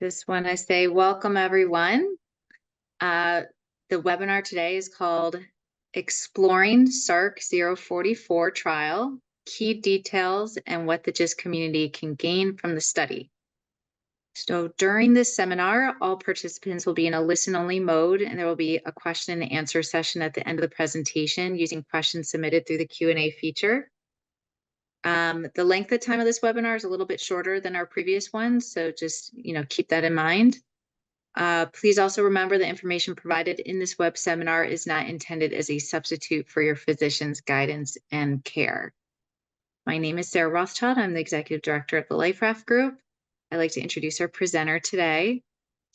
Just want to say welcome, everyone. Uh, the webinar today is called Exploring SARC-044 Trial, Key Details and what the GIST community can gain from the study. So during this seminar, all participants will be in a listen-only mode, and there will be a question and answer session at the end of the presentation using questions submitted through the Q&A feature. The length of time of this webinar is a little bit shorter than our previous ones, so just keep that in mind. Please also remember the information provided in this web seminar is not intended as a substitute for your physician's guidance and care. My name is Sarah Rothschild. I'm the Executive Director of the LifeRaft Group. I'd like to introduce our presenter today.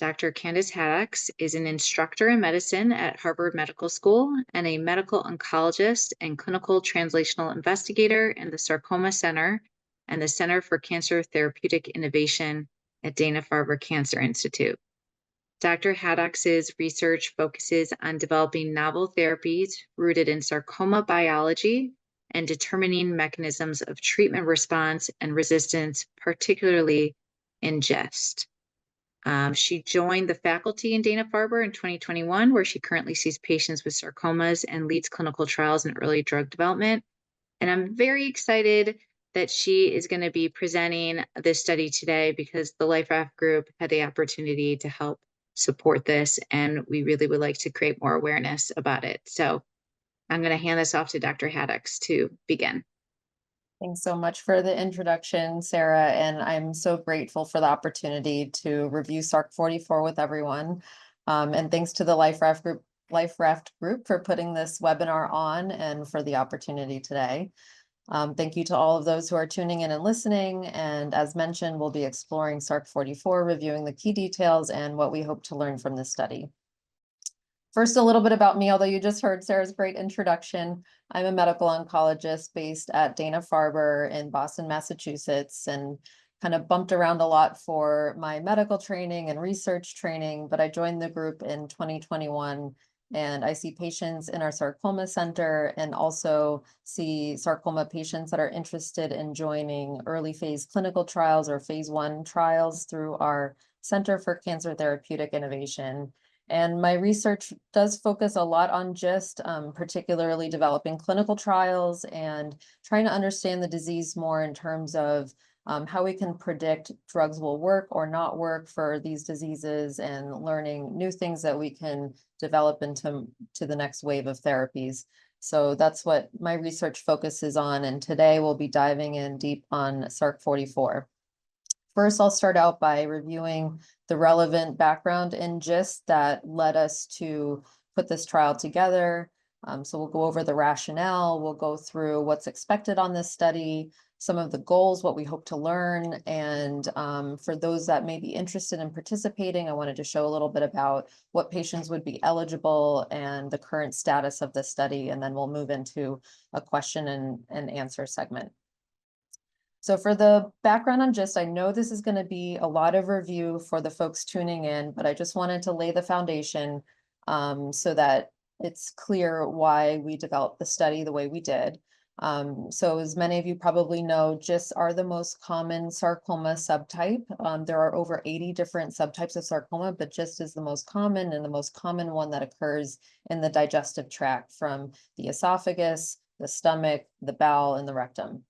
Dr. Candace Haddox is an instructor in medicine at Harvard Medical School and a medical oncologist and clinical translational investigator in the Sarcoma Center and the Center for Cancer Therapeutic Innovation at Dana-Farber Cancer Institute. Dr. Haddox's research focuses on developing novel therapies rooted in sarcoma biology and determining mechanisms of treatment response and resistance, particularly in GIST. She joined the faculty in Dana-Farber in 2021, where she currently sees patients with sarcomas and leads clinical trials in early drug development. And I'm very excited that she is going to be presenting this study today because the LifeRaft Group had the opportunity to help support this, and we really would like to create more awareness about it. So I'm going to hand this off to Dr. Haddox to begin. Thanks so much for the introduction, Sarah, and I'm so grateful for the opportunity to review SARC-44 with everyone. And thanks to the LifeRaft Group for putting this webinar on and for the opportunity today. Thank you to all of those who are tuning in and listening. And as mentioned, we'll be exploring SARC-44, reviewing the key details and what we hope to learn from this study. First, a little bit about me, although you just heard Sarah's great introduction. I'm a medical oncologist based at Dana-Farber in Boston, Massachusetts, and kind of bumped around a lot for my medical training and research training, but I joined the group in 2021, and I see patients in our sarcoma center and also see sarcoma patients that are interested in joining early phase clinical trials or phase 1 trials through our Center for Cancer Therapeutic Innovation. And my research does focus a lot on GIST, particularly developing clinical trials and trying to understand the disease more in terms of how we can predict drugs will work or not work for these diseases and learning new things that we can develop into the next wave of therapies. So that's what my research focuses on. And today we'll be diving in deep on SARC-44. First, I'll start out by reviewing the relevant background in GIST that led us to put this trial together. So we'll go over the rationale, we'll go through what's expected on this study, some of the goals, what we hope to learn, and for those that may be interested in participating, I wanted to show a little bit about what patients would be eligible and the current status of the study, and then we'll move into a question and answer segment. So for the background on GIST, I know this is going to be a lot of review for the folks tuning in, but I just wanted to lay the foundation so that it's clear why we developed the study the way we did. So as many of you probably know, GIST are the most common sarcoma subtype. There are over 80 different subtypes of sarcoma, but GIST is the most common and the most common one that occurs in the digestive tract from the esophagus, the stomach, the bowel, and the rectum.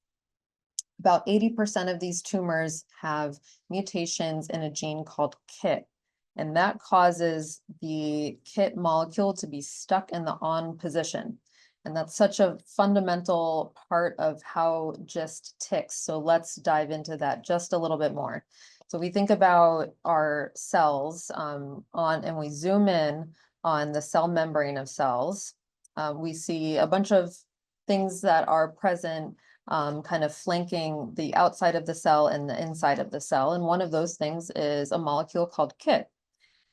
About 80% of these tumors have mutations in a gene called KIT, and that causes the KIT molecule to be stuck in the on position. And that's such a fundamental part of how GIST ticks. So let's dive into that just a little bit more. So we think about our cells and we zoom in on the cell membrane of cells. We see a bunch of things that are present kind of flanking the outside of the cell and the inside of the cell. And one of those things is a molecule called KIT.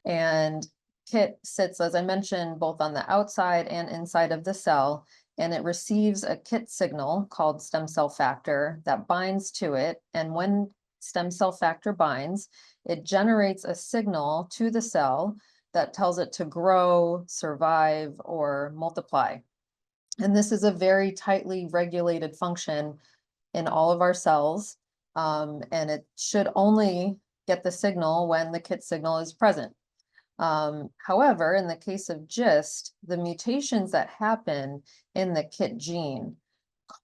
And KIT sits, as I mentioned, both on the outside and inside of the cell, and it receives a KIT signal called stem cell factor that binds to it. And when stem cell factor binds, it generates a signal to the cell that tells it to grow, survive, or multiply. And this is a very tightly regulated function in all of our cells. And it should only get the signal when the KIT signal is present. However, in the case of GIST, the mutations that happen in the KIT gene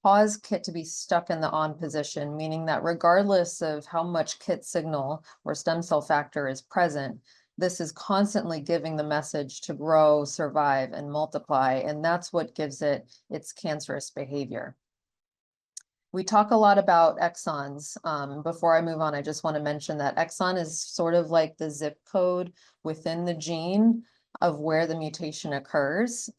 cause KIT to be stuck in the on position, meaning that regardless of how much KIT signal or stem cell factor is present, this is constantly giving the message to grow, survive, and multiply, and that's what gives it its cancerous behavior. We talk a lot about exons. Before I move on, I just want to mention that exon is sort of like the zip code within the gene of where the mutation occurs.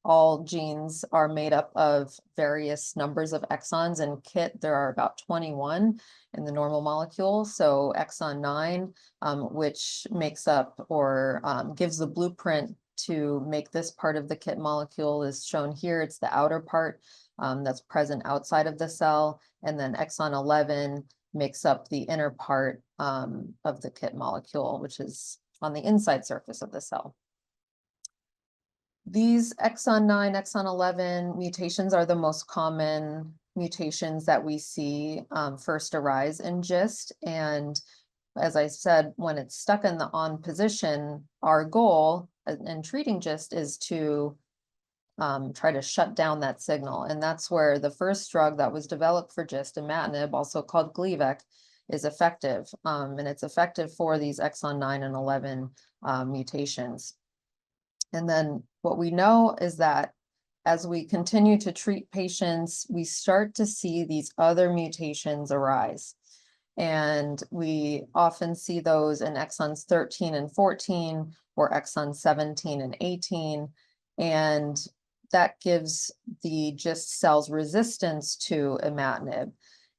All genes are made up of various numbers of exons. In KIT, there are about 21 in the normal molecule. So exon 9, which makes up or gives the blueprint to make this part of the KIT molecule, is shown here. It's the outer part that's present outside of the cell. And then exon 11 makes up the inner part of the KIT molecule, which is on the inside surface of the cell. These exon 9, exon 11 mutations are the most common mutations that we see first arise in GIST. And as I said, when it's stuck in the on position, our goal in treating GIST is to try to shut down that signal. And that's where the first drug that was developed for GIST, imatinib, also called Gleevec, is effective. And it's effective for these exon 9 and 11 mutations. And then what we know is that as we continue to treat patients, we start to see these other mutations arise. And we often see those in exons 13 and 14 or exons 17 and 18. And that gives the GIST cells resistance to imatinib.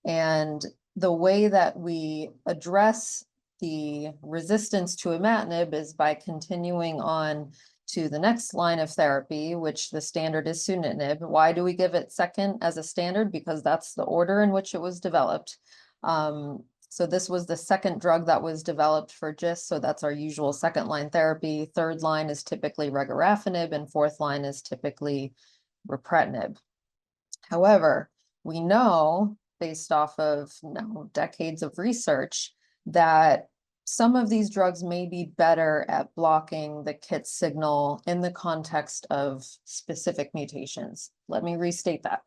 And the way that we address the resistance to imatinib is by continuing on to the next line of therapy, which the standard is sunitinib. Why do we give it second as a standard? Because that's the order in which it was developed. So this was the second drug that was developed for GIST, so that's our usual second line therapy. Third line is typically regorafenib, and fourth line is typically ripretinib. However, we know, based off of decades of research, that some of these drugs may be better at blocking the KIT signal in the context of specific mutations. Let me restate that.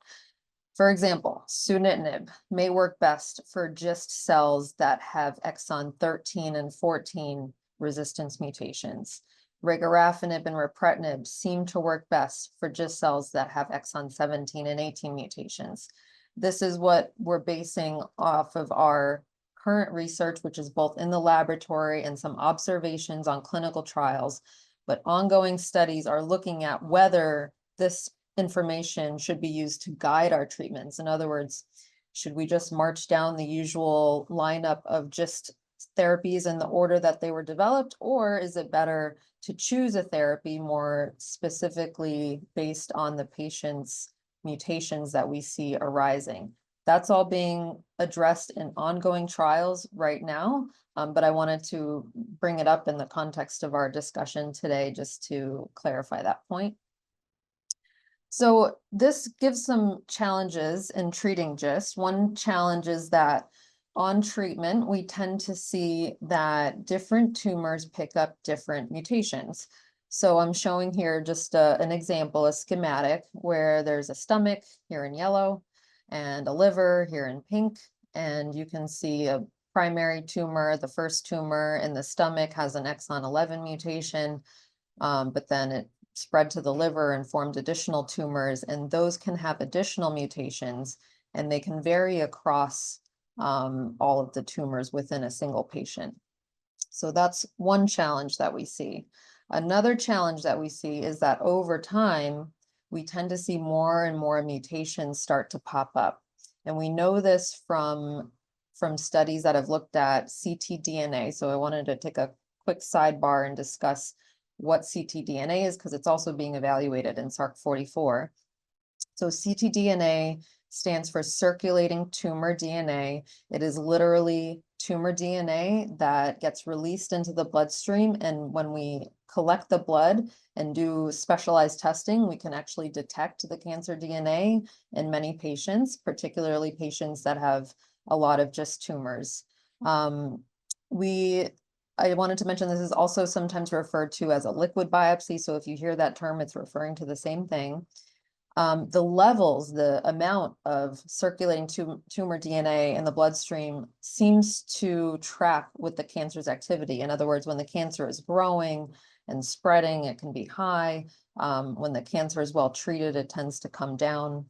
For example, sunitinib may work best for GIST cells that have exon 13 and 14 resistance mutations. Regorafenib and ripretinib seem to work best for GIST cells that have exon 17 and 18 mutations. This is what we're basing off of our current research, which is both in the laboratory and some observations on clinical trials, but ongoing studies are looking at whether this information should be used to guide our treatments. In other words, should we just march down the usual lineup of GIST therapies in the order that they were developed, or is it better to choose a therapy more specifically based on the patient's mutations that we see arising? That's all being addressed in ongoing trials right now, but I wanted to bring it up in the context of our discussion today just to clarify that point. So this gives some challenges in treating GIST. One challenge is that on treatment, we tend to see that different tumors pick up different mutations. So I'm showing here just an example, a schematic, where there's a stomach here in yellow and a liver here in pink. And you can see a primary tumor. The first tumor in the stomach has an exon 11 mutation, but then it spread to the liver and formed additional tumors, and those can have additional mutations, and they can vary across all of the tumors within a single patient. So that's one challenge that we see. Another challenge that we see is that over time, we tend to see more and more mutations start to pop up. And we know this from studies that have looked at ctDNA. So I wanted to take a quick sidebar and discuss what ctDNA is, because it's also being evaluated in SARC044. So ctDNA stands for circulating tumor DNA. It is literally tumor DNA that gets released into the bloodstream. And when we collect the blood and do specialized testing, we can actually detect the cancer DNA in many patients, particularly patients that have a lot of GIST tumors. I wanted to mention this is also sometimes referred to as a liquid biopsy. So if you hear that term, it's referring to the same thing. The levels, the amount of circulating tumor DNA in the bloodstream seems to track with the cancer's activity. In other words, when the cancer is growing and spreading, it can be high. When the cancer is well treated, it tends to come down.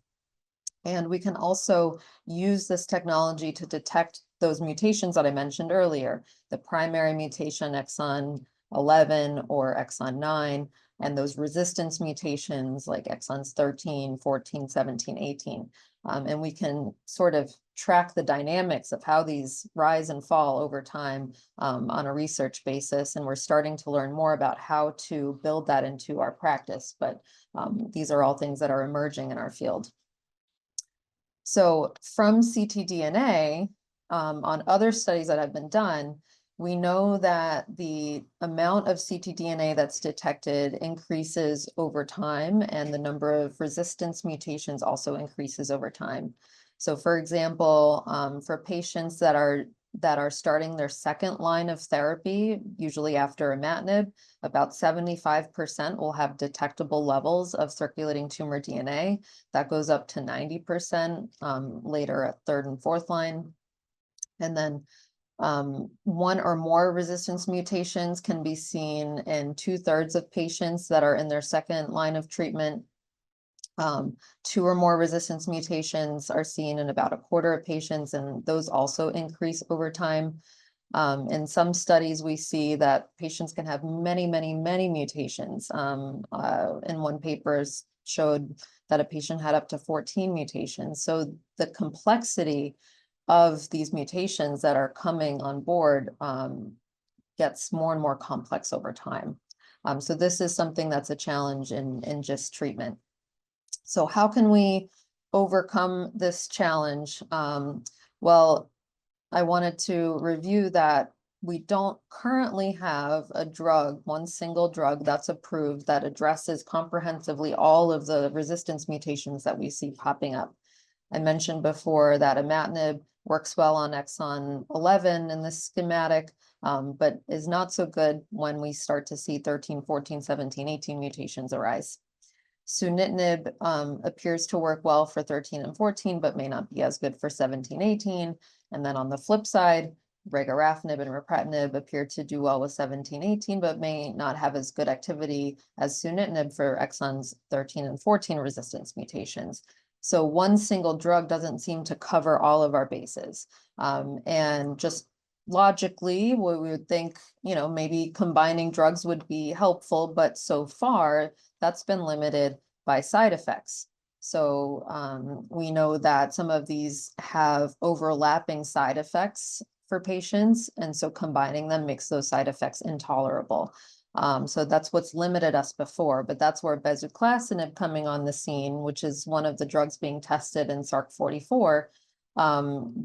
And we can also use this technology to detect those mutations that I mentioned earlier, the primary mutation exon 11 or exon 9, and those resistance mutations like exons 13, 14, 17, 18. And we can sort of track the dynamics of how these rise and fall over time on a research basis. And we're starting to learn more about how to build that into our practice. But these are all things that are emerging in our field. So from ctDNA, on other studies that have been done, we know that the amount of ctDNA that's detected increases over time, and the number of resistance mutations also increases over time. So for example, for patients that are starting their second line of therapy, usually after imatinib, about 75% will have detectable levels of circulating tumor DNA. That goes up to 90% later at third and fourth line. And then one or more resistance mutations can be seen in 2/3 of patients that are in their second line of treatment. 2 or more resistance mutations are seen in about 1/4 of patients, and those also increase over time. In some studies, we see that patients can have many mutations. In one paper showed that a patient had up to 14 mutations. So the complexity of these mutations that are coming on board gets more and more complex over time. So this is something that's a challenge in just treatment. So how can we overcome this challenge? Well, I wanted to review that we don't currently have a drug, one single drug that's approved that addresses comprehensively all of the resistance mutations that we see popping up. I mentioned before that imatinib works well on exon 11 in this schematic, but is not so good when we start to see 13, 14, 17, 18 mutations arise. Sunitinib appears to work well for 13 and 14, but may not be as good for 17, 18. And then on the flip side, regorafenib and ripretinib appear to do well with 17, 18, but may not have as good activity as sunitinib for exons 13 and 14 resistance mutations. So one single drug doesn't seem to cover all of our bases. And just logically, we would think, maybe combining drugs would be helpful, but so far that's been limited by side effects. So we know that some of these have overlapping side effects for patients, and so combining them makes those side effects intolerable. So that's what's limited us before, but that's where bezuclastinib coming on the scene, which is one of the drugs being tested in SARC044,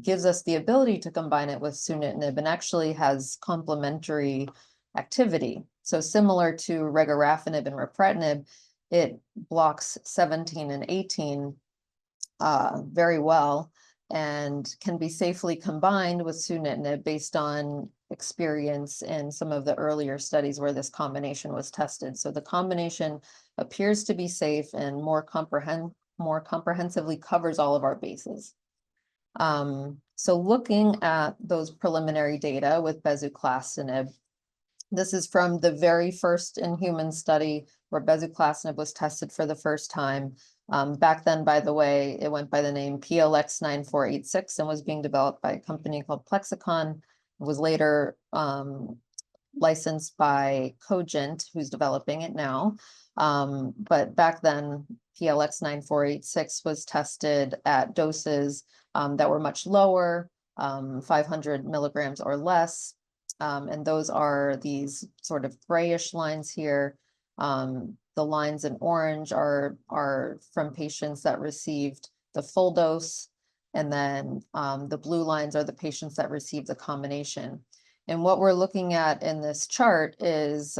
gives us the ability to combine it with sunitinib and actually has complementary activity. So similar to regorafenib and ripretinib, it blocks 17 and 18 very well and can be safely combined with sunitinib based on experience in some of the earlier studies where this combination was tested. So the combination appears to be safe and more comprehensively covers all of our bases. So looking at those preliminary data with bezuclastinib, this is from the very first in-human study where bezuclastinib was tested for the first time. Back then, by the way, it went by the name PLX9486 and was being developed by a company called Plexicon. It was later licensed by Cogent, who's developing it now. But back then, PLX9486 was tested at doses that were much lower, 500 milligrams or less. And those are these sort of grayish lines here. The lines in orange are from patients that received the full dose. And then the blue lines are the patients that received the combination. And what we're looking at in this chart is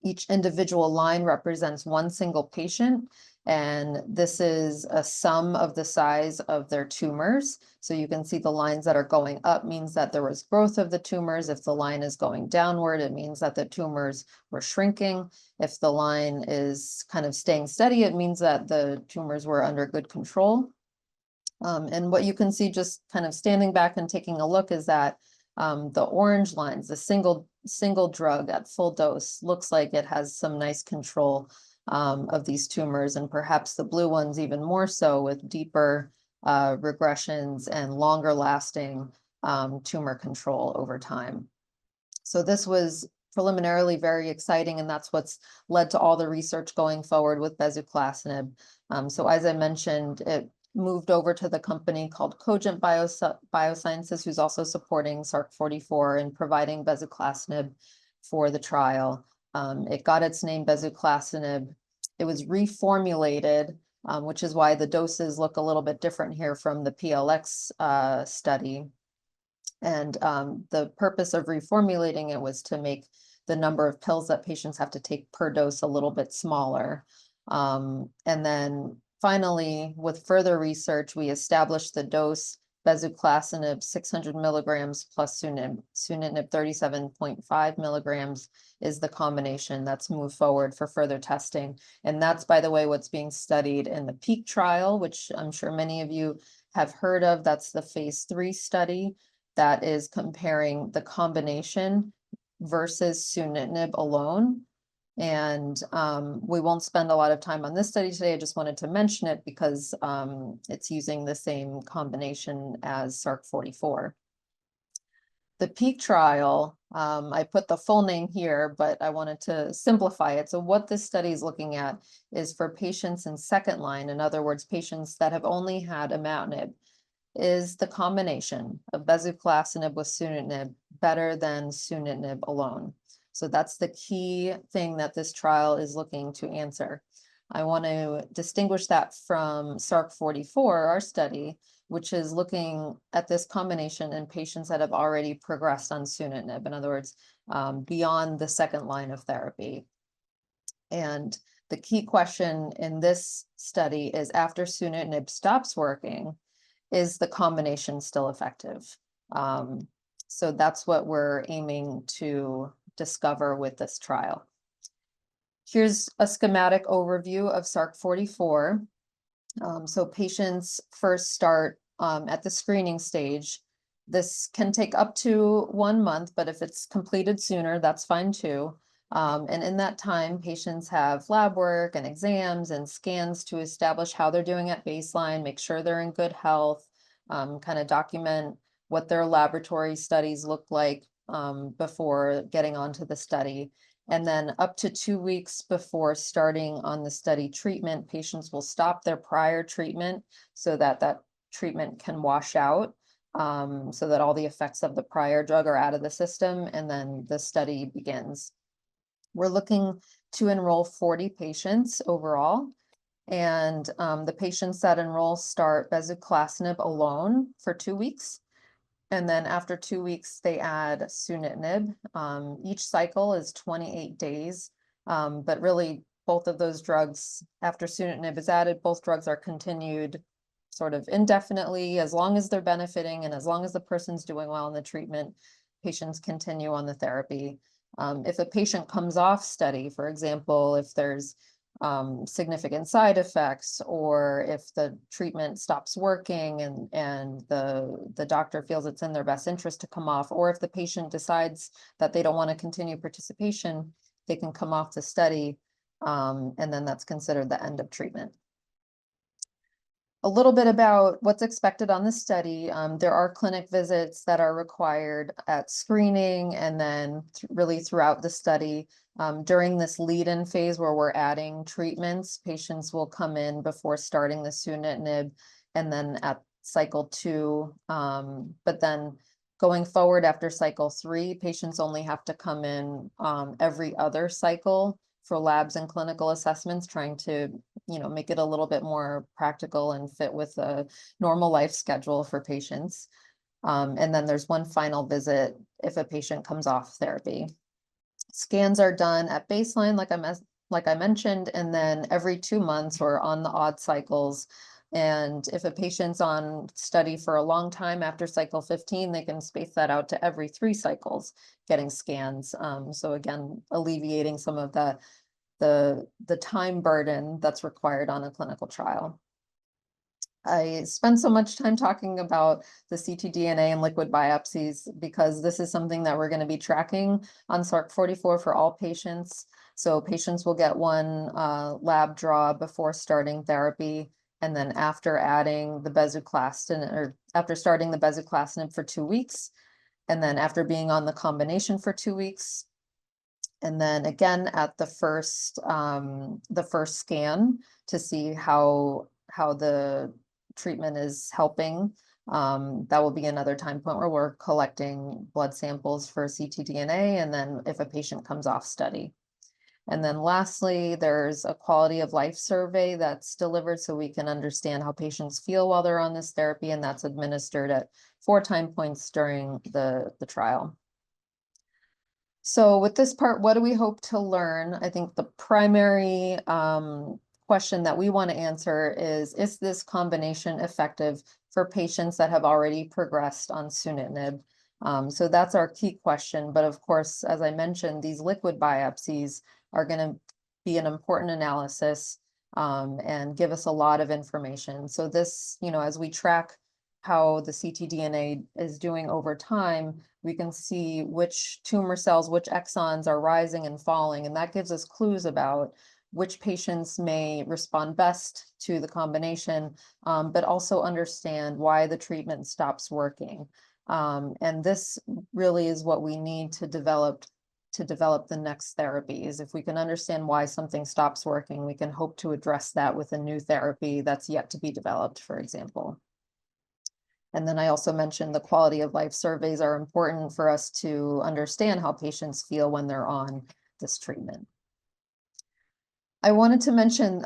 Each individual line represents one single patient, and this is a sum of the size of their tumors. So you can see the lines that are going up means that there was growth of the tumors. If the line is going downward, it means that the tumors were shrinking. If the line is kind of staying steady, it means that the tumors were under good control. And what you can see just kind of standing back and taking a look is that the orange lines, the single drug at full dose, looks like it has some nice control of these tumors, and perhaps the blue ones even more so, with deeper regressions and longer lasting tumor control over time. So this was preliminarily very exciting, and that's what's led to all the research going forward with bezuclastinib. So as I mentioned, it moved over to the company called Cogent Biosciences, who's also supporting SARC044 and providing bezuclastinib for the trial. It got its name bezuclastinib. It was reformulated, which is why the doses look a little bit different here from the PLX study. And the purpose of reformulating it was to make the number of pills that patients have to take per dose a little bit smaller. And then finally, with further research, we established the dose bezuclastinib 600 milligrams plus sunitinib 37.5 milligrams is the combination that's moved forward for further testing. And that's, by the way, what's being studied in the PEAK trial, which I'm sure many of you have heard of. That's the phase 3 study that is comparing the combination versus sunitinib alone. And we won't spend a lot of time on this study today. I just wanted to mention it because it's using the same combination as SARC044. The PEAK trial, I put the full name here, but I wanted to simplify it. So what this study is looking at is for patients in second line, in other words, patients that have only had imatinib. Is the combination of bezuclastinib with sunitinib better than sunitinib alone? So that's the key thing that this trial is looking to answer. I want to distinguish that from SARC044, our study, which is looking at this combination in patients that have already progressed on sunitinib, in other words, beyond the second line of therapy. And the key question in this study is, after sunitinib stops working, is the combination still effective? So that's what we're aiming to discover with this trial. Here's a schematic overview of SARC044. So patients first start at the screening stage. This can take up to 1 month, but if it's completed sooner, that's fine too. And in that time, patients have lab work and exams and scans to establish how they're doing at baseline, make sure they're in good health, kind of document what their laboratory studies look like before getting onto the study. And then up to 2 weeks before starting on the study treatment, patients will stop their prior treatment so that that treatment can wash out, so that all the effects of the prior drug are out of the system, and then the study begins. We're looking to enroll 40 patients overall, and the patients that enroll start bezuclastinib alone for 2 weeks. And then after 2 weeks, they add sunitinib. Each cycle is 28 days, but really both of those drugs, after sunitinib is added, both drugs are continued sort of indefinitely. As long as they're benefiting and as long as the person's doing well in the treatment, patients continue on the therapy. If a patient comes off study, for example, if there's significant side effects, or if the treatment stops working and the doctor feels it's in their best interest to come off, or if the patient decides that they don't want to continue participation, they can come off the study, and then that's considered the end of treatment. A little bit about what's expected on the study. There are clinic visits that are required at screening, and then really throughout the study. During this lead-in phase where we're adding treatments, patients will come in before starting the sunitinib, and then at cycle 2. But then going forward after cycle 3, patients only have to come in every other cycle for labs and clinical assessments, trying to, make it a little bit more practical and fit with a normal life schedule for patients. And then there's one final visit if a patient comes off therapy. Scans are done at baseline, like I mentioned, and then every 2 months or on the odd cycles. And if a patient's on study for a long time after cycle 15, they can space that out to every 3 cycles getting scans. So again, alleviating some of the time burden that's required on a clinical trial. I spend so much time talking about the ctDNA and liquid biopsies because this is something that we're going to be tracking on SARC-44 for all patients. So patients will get one lab draw before starting therapy, and then after adding the bezuclastinib, or after starting the bezuclastinib for 2 weeks, and then after being on the combination for 2 weeks, and then again at the first scan to see how the treatment is helping. That will be another time point where we're collecting blood samples for ctDNA, and then if a patient comes off study. And then lastly, there's a quality of life survey that's delivered so we can understand how patients feel while they're on this therapy, and that's administered at 4 time points during the trial. So with this part, what do we hope to learn? I think the primary question that we want to answer is this combination effective for patients that have already progressed on sunitinib? So that's our key question. But of course, as I mentioned, these liquid biopsies are going to be an important analysis and give us a lot of information. So this, as we track how the ctDNA is doing over time, we can see which tumor cells, which exons are rising and falling, and that gives us clues about which patients may respond best to the combination, but also understand why the treatment stops working. And this really is what we need to develop the next therapies. If we can understand why something stops working, we can hope to address that with a new therapy that's yet to be developed, for example. And then I also mentioned the quality of life surveys are important for us to understand how patients feel when they're on this treatment. I wanted to mention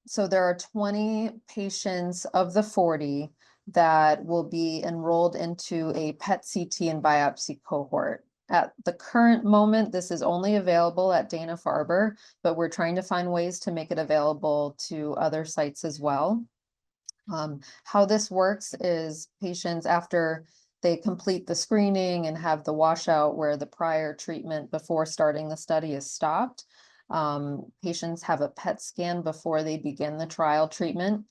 so there are 20 patients of the 40 that will be enrolled into a PET CT and biopsy cohort. At the current moment, this is only available at Dana-Farber, but we're trying to find ways to make it available to other sites as well. How this works is patients, after they complete the screening and have the washout where the prior treatment before starting the study is stopped, patients have a PET scan before they begin the trial treatment.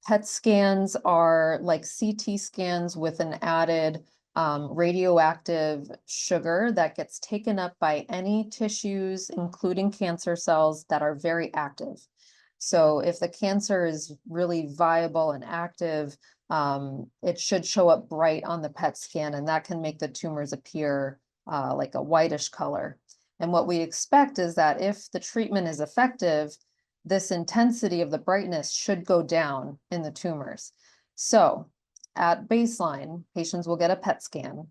PET scans are like CT scans with an added radioactive sugar that gets taken up by any tissues, including cancer cells, that are very active. So if the cancer is really viable and active, it should show up bright on the PET scan, and that can make the tumors appear like a whitish color. And what we expect is that if the treatment is effective, this intensity of the brightness should go down in the tumors. So at baseline, patients will get a PET scan.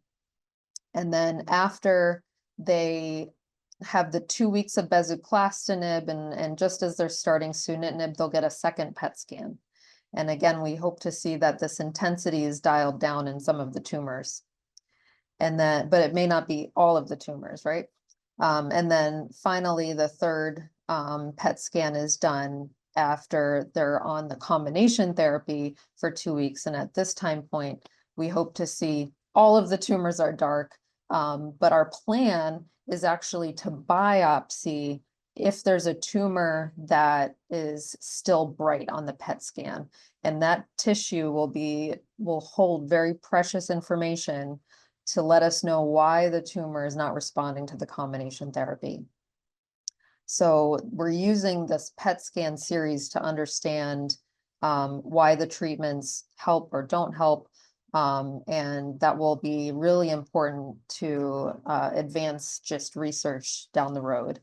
And then after they have the 2 weeks of bezuclastinib, and just as they're starting sunitinib, they'll get a second PET scan. And again, we hope to see that this intensity is dialed down in some of the tumors. And then, but it may not be all of the tumors, right? And then finally, the third PET scan is done after they're on the combination therapy for 2 weeks. And at this time point, we hope to see all of the tumors are dark. But our plan is actually to biopsy if there's a tumor that is still bright on the PET scan. And that tissue will hold very precious information to let us know why the tumor is not responding to the combination therapy. So we're using this PET scan series to understand why the treatments help or don't help. And that will be really important to advance just research down the road.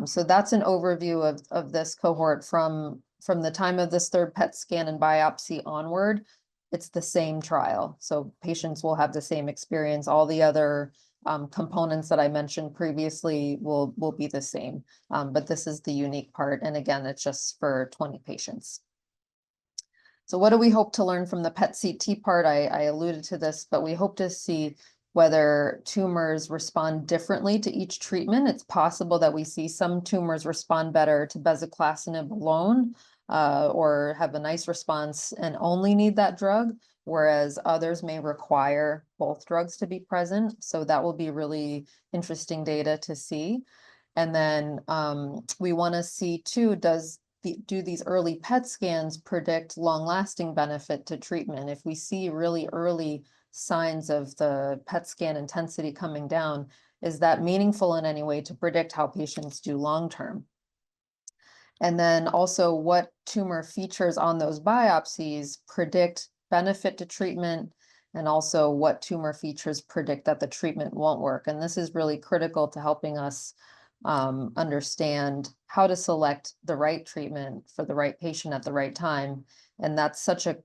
So that's an overview of this cohort from the time of this third PET scan and biopsy onward. It's the same trial. So patients will have the same experience. All the other components that I mentioned previously will be the same. But this is the unique part. And again, it's just for 20 patients. So what do we hope to learn from the PET CT part? I alluded to this, but we hope to see whether tumors respond differently to each treatment. It's possible that we see some tumors respond better to bezuclastinib alone, or have a nice response and only need that drug, whereas others may require both drugs to be present. So that will be really interesting data to see. And then we want to see too, do these early PET scans predict long-lasting benefit to treatment? If we see really early signs of the PET scan intensity coming down, is that meaningful in any way to predict how patients do long-term? And then also, what tumor features on those biopsies predict benefit to treatment, and also what tumor features predict that the treatment won't work? And this is really critical to helping us understand how to select the right treatment for the right patient at the right time. And that's such a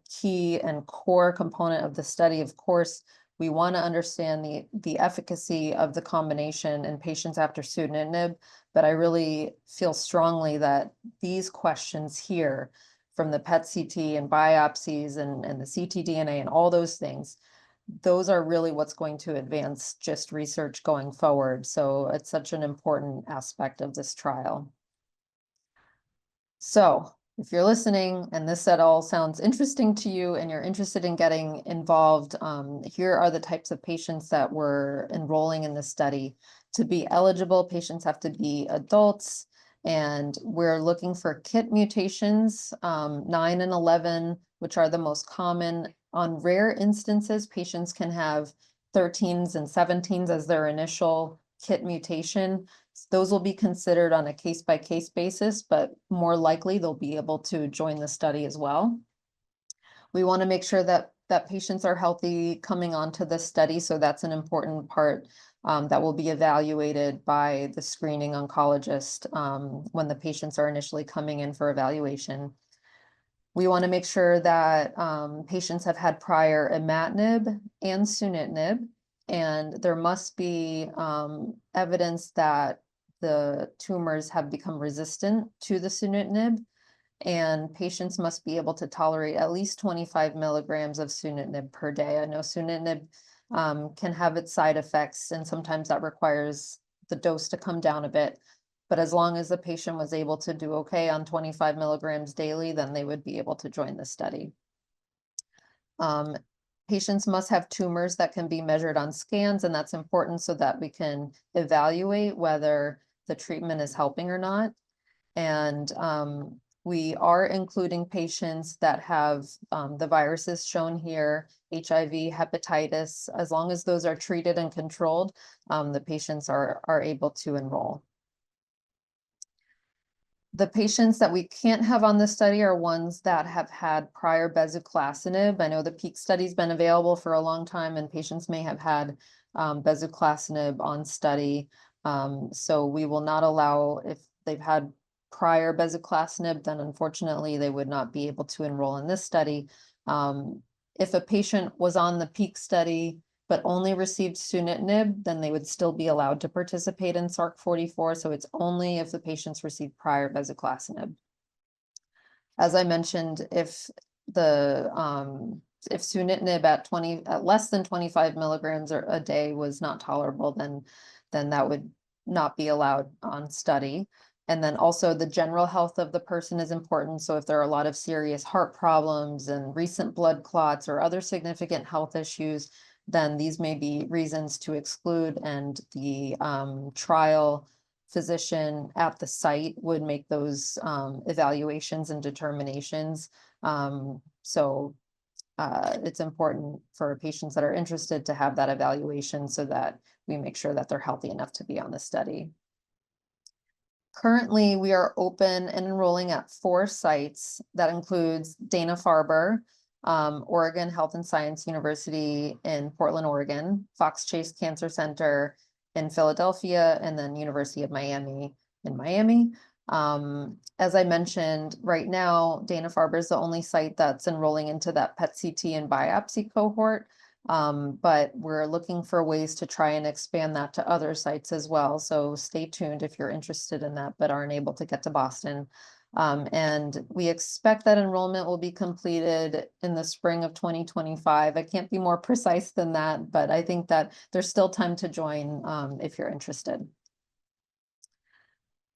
key and core component of the study. Of course, we want to understand the efficacy of the combination in patients after sunitinib, but I really feel strongly that these questions here, from the PET-CT and biopsies and the ctDNA and all those things, those are really what's going to advance GIST research going forward. So it's such an important aspect of this trial. So if you're listening and this at all sounds interesting to you and you're interested in getting involved, here are the types of patients that we're enrolling in this study. To be eligible, patients have to be adults, and we're looking for KIT mutations, 9 and 11, which are the most common. On rare instances, patients can have 13s and 17s as their initial KIT mutation. Those will be considered on a case-by-case basis, but more likely they'll be able to join the study as well. We want to make sure that patients are healthy coming onto the study, so that's an important part that will be evaluated by the screening oncologist when the patients are initially coming in for evaluation. We want to make sure that patients have had prior imatinib and sunitinib, and there must be evidence that the tumors have become resistant to the sunitinib, and patients must be able to tolerate at least 25 milligrams of sunitinib per day. I know sunitinib can have its side effects, and sometimes that requires the dose to come down a bit. But as long as the patient was able to do okay on 25 milligrams daily, then they would be able to join the study. Patients must have tumors that can be measured on scans, and that's important so that we can evaluate whether the treatment is helping or not. And we are including patients that have the viruses shown here, HIV, hepatitis. As long as those are treated and controlled, the patients are able to enroll. The patients that we can't have on this study are ones that have had prior bezuclastinib. I know the PEAK study's been available for a long time, and patients may have had bezuclastinib on study. So we will not allow, if they've had prior bezuclastinib, then unfortunately they would not be able to enroll in this study. If a patient was on the PEAK study but only received sunitinib, then they would still be allowed to participate in SARC-44. So it's only if the patients received prior bezuclastinib. As I mentioned, if sunitinib at less than 25 milligrams a day was not tolerable, then that would not be allowed on study. And then also the general health of the person is important. So if there are a lot of serious heart problems and recent blood clots or other significant health issues, then these may be reasons to exclude, and the trial physician at the site would make those evaluations and determinations. So it's important for patients that are interested to have that evaluation so that we make sure that they're healthy enough to be on the study. Currently, we are open and enrolling at 4 sites. That includes Dana-Farber, Oregon Health and Science University in Portland, Oregon, Fox Chase Cancer Center in Philadelphia, and then University of Miami in Miami. As I mentioned, right now, Dana-Farber is the only site that's enrolling into that PET-CT and biopsy cohort, but we're looking for ways to try and expand that to other sites as well. So stay tuned if you're interested in that but aren't able to get to Boston. And we expect that enrollment will be completed in the spring of 2025. I can't be more precise than that, but I think that there's still time to join if you're interested.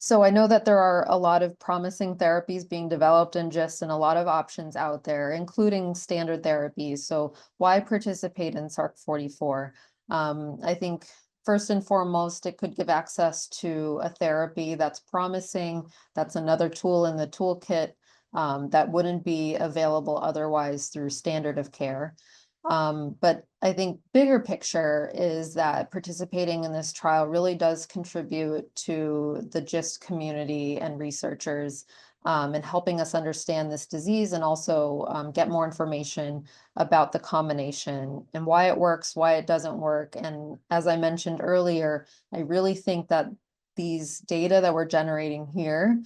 So I know that there are a lot of promising therapies being developed and just and a lot of options out there, including standard therapies. So why participate in SARC-44? I think first and foremost, it could give access to a therapy that's promising. That's another tool in the toolkit that wouldn't be available otherwise through standard of care. But I think bigger picture is that participating in this trial really does contribute to the GIST community and researchers and helping us understand this disease and also get more information about the combination and why it works, why it doesn't work. And as I mentioned earlier, I really think that these data that we're generating here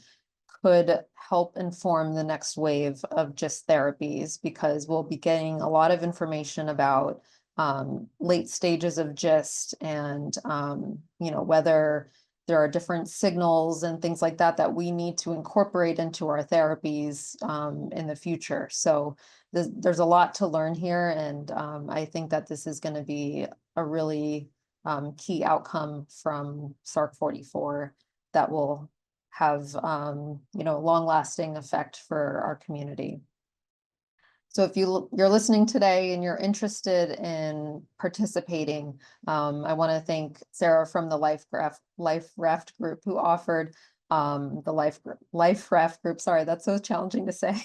could help inform the next wave of GIST therapies because we'll be getting a lot of information about late stages of GIST and whether there are different signals and things like that that we need to incorporate into our therapies in the future. So there's a lot to learn here, and I think that this is going to be a really key outcome from SARC-44 that will have long-lasting effect for our community. So if you're listening today and you're interested in participating, I want to thank Sarah from the Life Raft group who offered the Life Raft group. Sorry, that's so challenging to say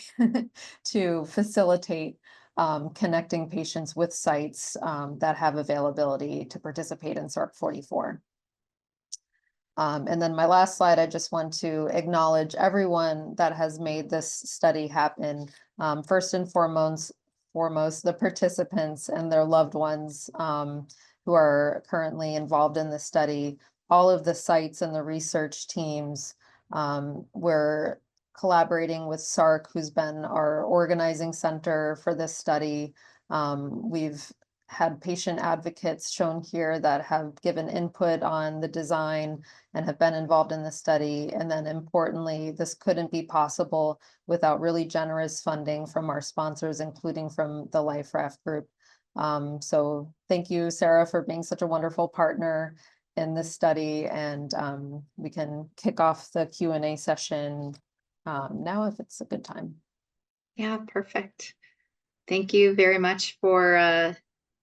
to facilitate connecting patients with sites that have availability to participate in SARC-44. And then my last slide, I just want to acknowledge everyone that has made this study happen. First and foremost, the participants and their loved ones who are currently involved in the study, all of the sites and the research teams. We're collaborating with SARC, who's been our organizing center for this study. We've had patient advocates shown here that have given input on the design and have been involved in the study. And then importantly, this couldn't be possible without really generous funding from our sponsors, including from the Life Raft group. So thank you, Sarah, for being such a wonderful partner in this study. And we can kick off the Q&A session now if it's a good time. Yeah, perfect. Thank you very much for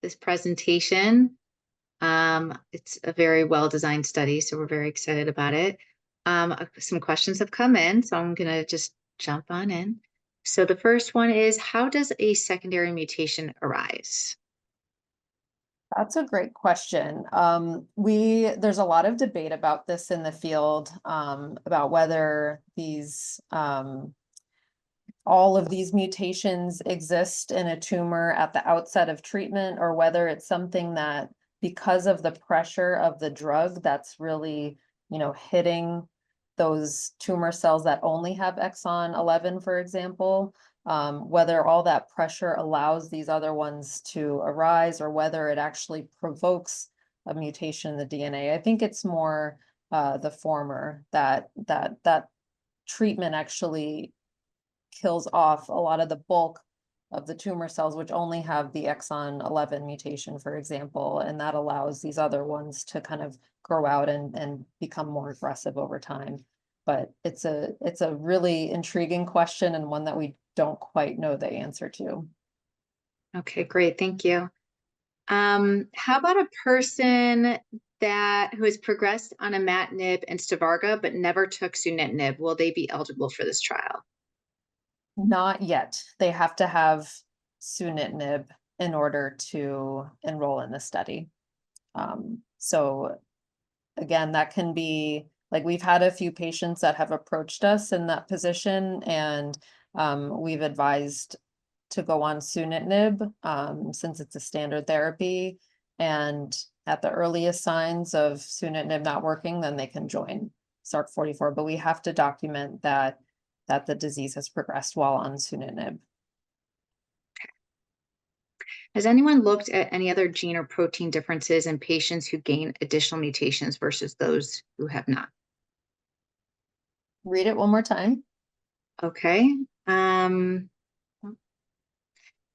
this presentation. It's a very well-designed study, so we're very excited about it. Some questions have come in, so I'm going to just jump on in. So the first one is, how does a secondary mutation arise? That's a great question. There's a lot of debate about this in the field, about whether these all of these mutations exist in a tumor at the outset of treatment, or whether it's something that, because of the pressure of the drug that's really, hitting those tumor cells that only have exon 11, for example, whether all that pressure allows these other ones to arise, or whether it actually provokes a mutation in the DNA. I think it's more the former, that treatment actually kills off a lot of the bulk of the tumor cells, which only have the exon 11 mutation, for example, and that allows these other ones to kind of grow out and become more aggressive over time. But it's a really intriguing question, and one that we don't quite know the answer to. Okay, great. Thank you. How about a person who has progressed on imatinib and Stivarga but never took sunitinib? Will they be eligible for this trial? Not yet. They have to have sunitinib in order to enroll in the study. So again, that can be, like, we've had a few patients that have approached us in that position, and we've advised to go on sunitinib since it's a standard therapy. And at the earliest signs of sunitinib not working, then they can join SARC-44. But we have to document that the disease has progressed while on sunitinib. Has anyone looked at any other gene or protein differences in patients who gain additional mutations versus those who have not? Read it one more time. Okay.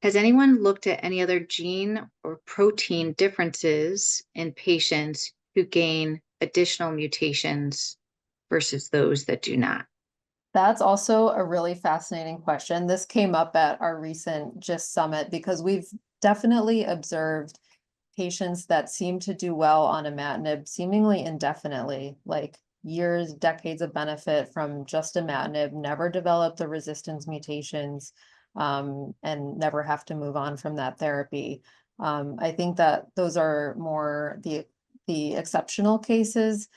Has anyone looked at any other gene or protein differences in patients who gain additional mutations versus those that do not? That's also a really fascinating question. This came up at our recent GIST summit because we've definitely observed patients that seem to do well on imatinib seemingly indefinitely, like years, decades of benefit from just imatinib, never develop the resistance mutations, and never have to move on from that therapy. I think that those are more the exceptional cases.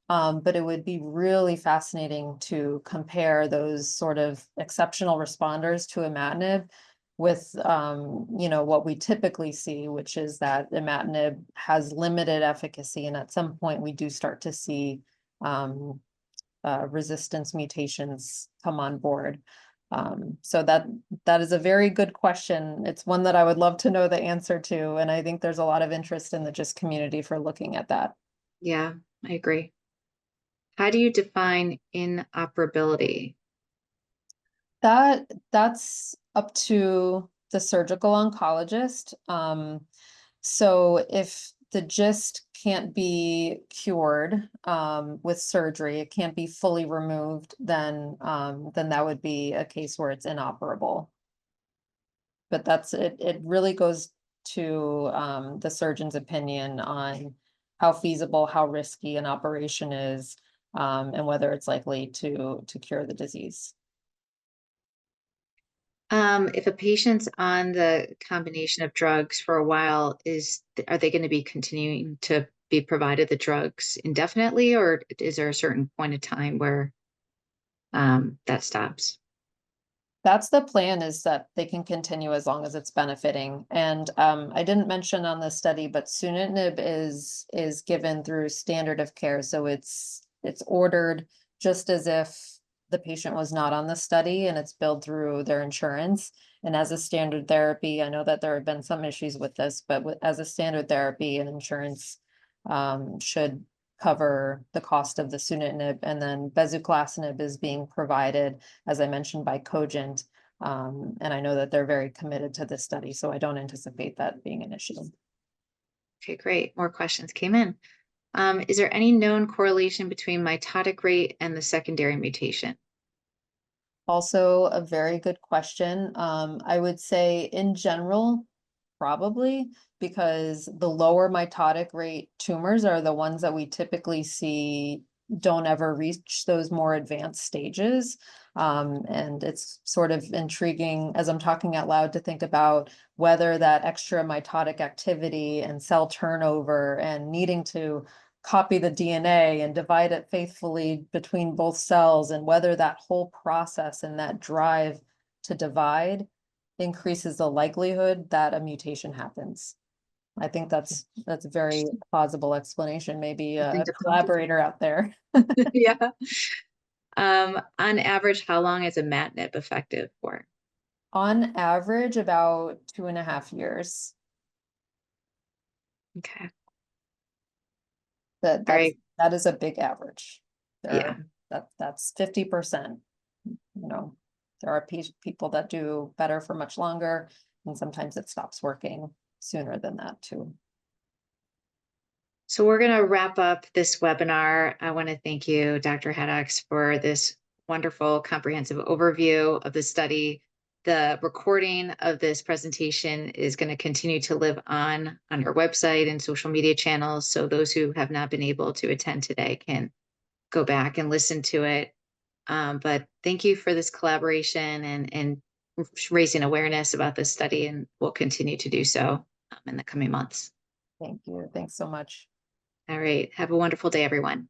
But it would be really fascinating to compare those sort of exceptional responders to imatinib with, what we typically see, which is that imatinib has limited efficacy, and at some point we do start to see resistance mutations come on board. So that is a very good question. It's one that I would love to know the answer to, and I think there's a lot of interest in the GIST community for looking at that. Yeah, I agree. How do you define inoperability? That's up to the surgical oncologist. So if the GIST can't be cured with surgery, it can't be fully removed, then that would be a case where it's inoperable. But that's it. It really goes to the surgeon's opinion on how feasible, how risky an operation is, and whether it's likely to cure the disease. If a patient's on the combination of drugs for a while, are they going to be continuing to be provided the drugs indefinitely, or is there a certain point of time where that stops? That's the plan, is that they can continue as long as it's benefiting. And I didn't mention on this study, but sunitinib is given through standard of care. So it's ordered just as if the patient was not on the study, and it's billed through their insurance. And as a standard therapy, I know that there have been some issues with this, but as a standard therapy, and insurance should cover the cost of the sunitinib, and then bezuclastinib is being provided, as I mentioned, by Cogent. And I know that they're very committed to this study, so I don't anticipate that being an issue. Okay, great. More questions came in. Is there any known correlation between mitotic rate and the secondary mutation? Also a very good question. I would say in general, probably, because the lower mitotic rate tumors are the ones that we typically see don't ever reach those more advanced stages. And it's sort of intriguing as I'm talking out loud to think about whether that extra mitotic activity and cell turnover and needing to copy the DNA and divide it faithfully between both cells, and whether that whole process and that drive to divide increases the likelihood that a mutation happens. I think that's a very plausible explanation. Maybe Something a to ponder. collaborator out there. Yeah. On average, how long is imatinib effective for? On average, about 2.5 years. Okay. That All right. that is a big average. Yeah. That's 50%. There are people that do better for much longer, and sometimes it stops working sooner than that too. So we're going to wrap up this webinar. I want to thank you, Dr. Haddox, for this wonderful comprehensive overview of the study. The recording of this presentation is going to continue to live on our website and social media channels. So those who have not been able to attend today can go back and listen to it. But thank you for this collaboration and raising awareness about this study, and we'll continue to do so in the coming months. Thank you. Thanks so much. All right. Have a wonderful day, everyone.